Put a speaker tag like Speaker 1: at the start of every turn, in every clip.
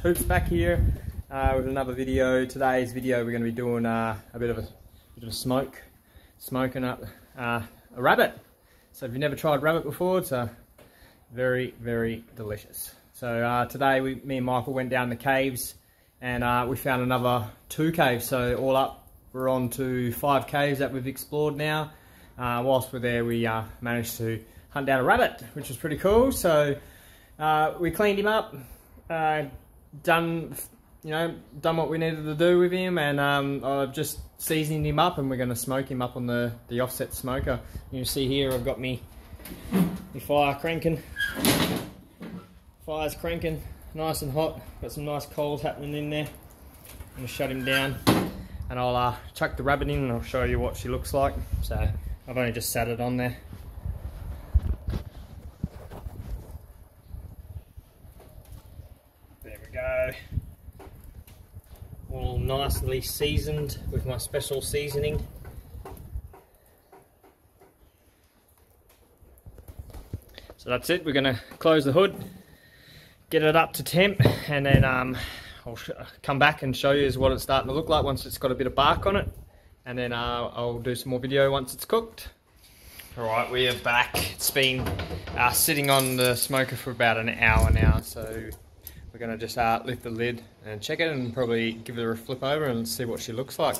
Speaker 1: Hoops back here with another video. Today's video we're going to be doing a bit of a smoking up a rabbit. So if you've never tried rabbit before, it's very, very delicious. So today me and Michael went down the caves and we found another 2 caves. So all up we're on to 5 caves that we've explored now. Whilst we're there we managed to hunt down a rabbit, which was pretty cool. So we cleaned him up, done what we needed to do with him, and I've just seasoned him up, and we're going to smoke him up on the offset smoker. You see here I've got me fire cranking. Fire's cranking, nice and hot. Got some nice coals happening in there. I'm going to shut him down, and I'll chuck the rabbit in, and I'll show you what she looks like. So I've only just sat it on there. There we go. All nicely seasoned with my special seasoning. So that's it. We're going to close the hood, get it up to temp, and then I'll come back and show you what it's starting to look like once it's got a bit of bark on it, and then I'll do some more video once it's cooked. Alright, we are back. It's been sitting on the smoker for about an hour now, so we're going to just lift the lid and check it, and probably give her a flip over and see what she looks like.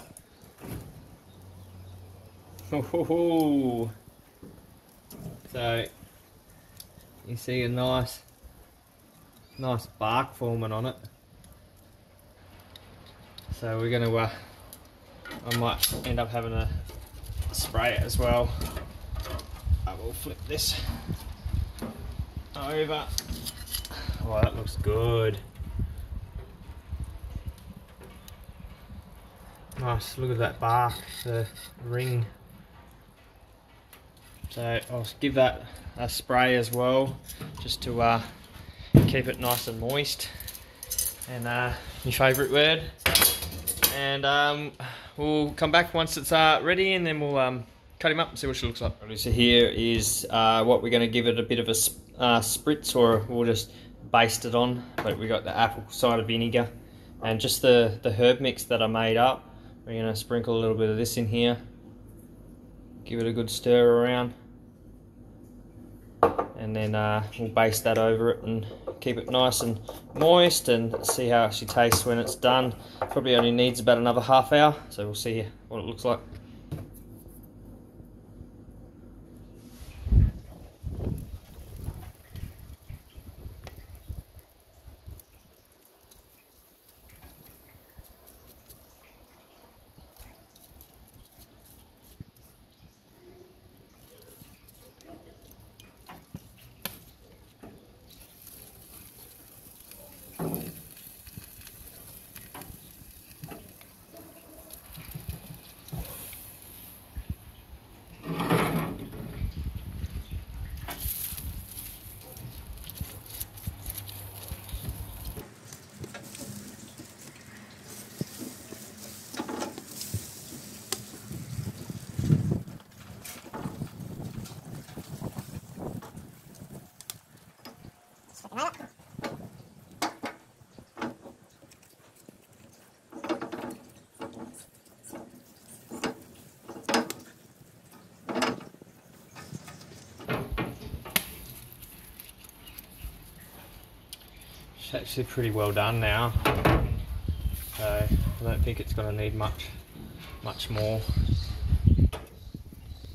Speaker 1: So you see a nice bark forming on it. So we're going to I might end up having to spray it as well. I will flip this over. Oh, that looks good. Nice, look at that bark, the ring. So I'll give that a spray as well, just to keep it nice and moist. And my favourite word. And we'll come back once it's ready, and then we'll cut him up and see what she looks like. So here is what we're going to give it a bit of a spritz, or we'll just baste it on. But we got the apple cider vinegar and just the herb mix that I made up. We're going to sprinkle a little bit of this in here, give it a good stir around, and then we'll baste that over it and keep it nice and moist, and see how she tastes when it's done. Probably only needs about another half hour, so we'll see what it looks like. It's actually pretty well done now, so I don't think it's going to need much more.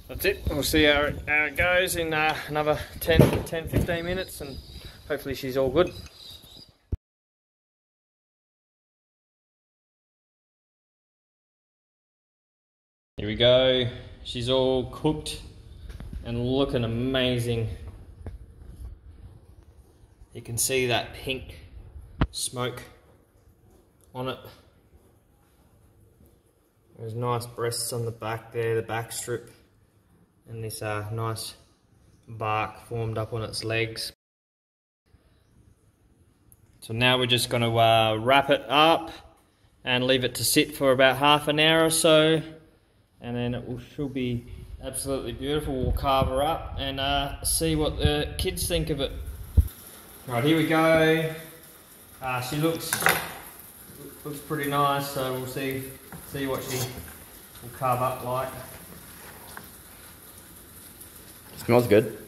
Speaker 1: That's it. We'll see how it goes in another 10-15 minutes, and hopefully she's all good. Here we go. She's all cooked and looking amazing. You can see that pink smoke on it. There's nice breasts on the back there, the back strip, and this nice bark formed up on its legs. So now we're just going to wrap it up and leave it to sit for about half an hour or so, and then it should be absolutely beautiful. We'll carve her up and see what the kids think of it. Right, here we go. She looks pretty nice, so we'll see what she will carve up like.
Speaker 2: Smells good.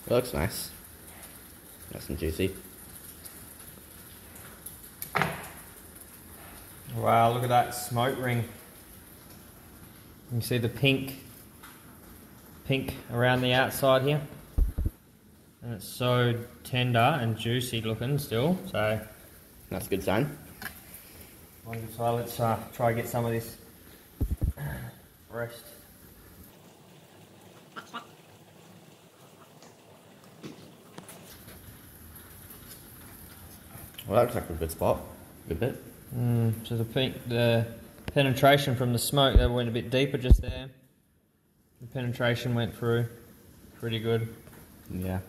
Speaker 2: It looks nice. Nice and juicy.
Speaker 1: Wow, look at that smoke ring. You can see the pink around the outside here. And it's so tender and juicy looking still, so
Speaker 2: that's a good sign.
Speaker 1: So let's try and get some of this breast.
Speaker 2: Well, that looks like a good spot. Good bit.
Speaker 1: So the penetration from the smoke, that went a bit deeper just there. The penetration went through pretty good.
Speaker 2: Yeah.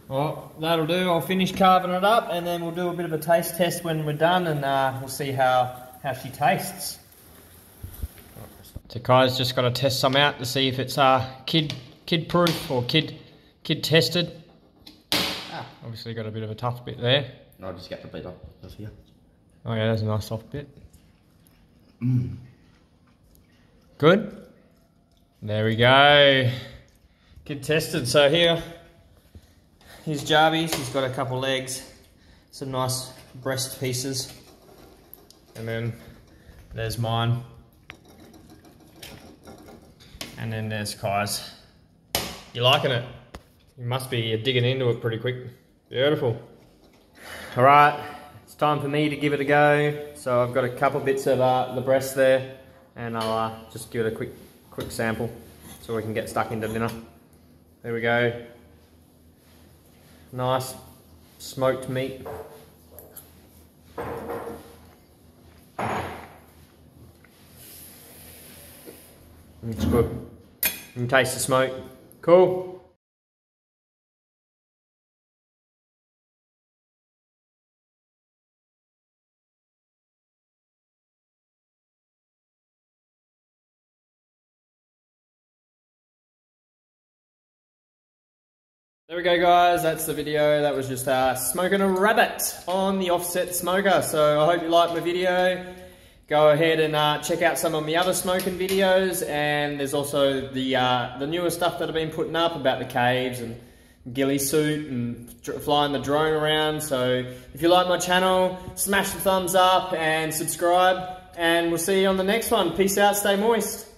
Speaker 1: Well, that'll do. I'll finish carving it up and then we'll do a bit of a taste test when we're done, and we'll see how she tastes. So Kai's just got to test some out to see if it's kid proof or kid tested. Obviously got a bit of a tough bit there.
Speaker 2: I'll just get the bit off here.
Speaker 1: Oh yeah, that's a nice soft bit. Good. There we go. Kid tested. So here's Jarvis. He's got a couple legs, some nice breast pieces, and then there's mine, and then there's Kai's. You liking it? You must be digging into it pretty quick. Beautiful. All right, it's time for me to give it a go. So I've got a couple bits of the breast there, and I'll just give it a quick sample so we can get stuck into dinner. There we go. Nice smoked meat. It's good. You can taste the smoke. Cool. There we go guys, that's the video. That was just smoking a rabbit on the offset smoker. So I hope you liked my video. Go ahead and check out some of my other smoking videos, and there's also the newer stuff that I've been putting up about the caves and ghillie suit and flying the drone around. So if you like my channel, smash the thumbs up and subscribe, and we'll see you on the next one. Peace out, stay moist.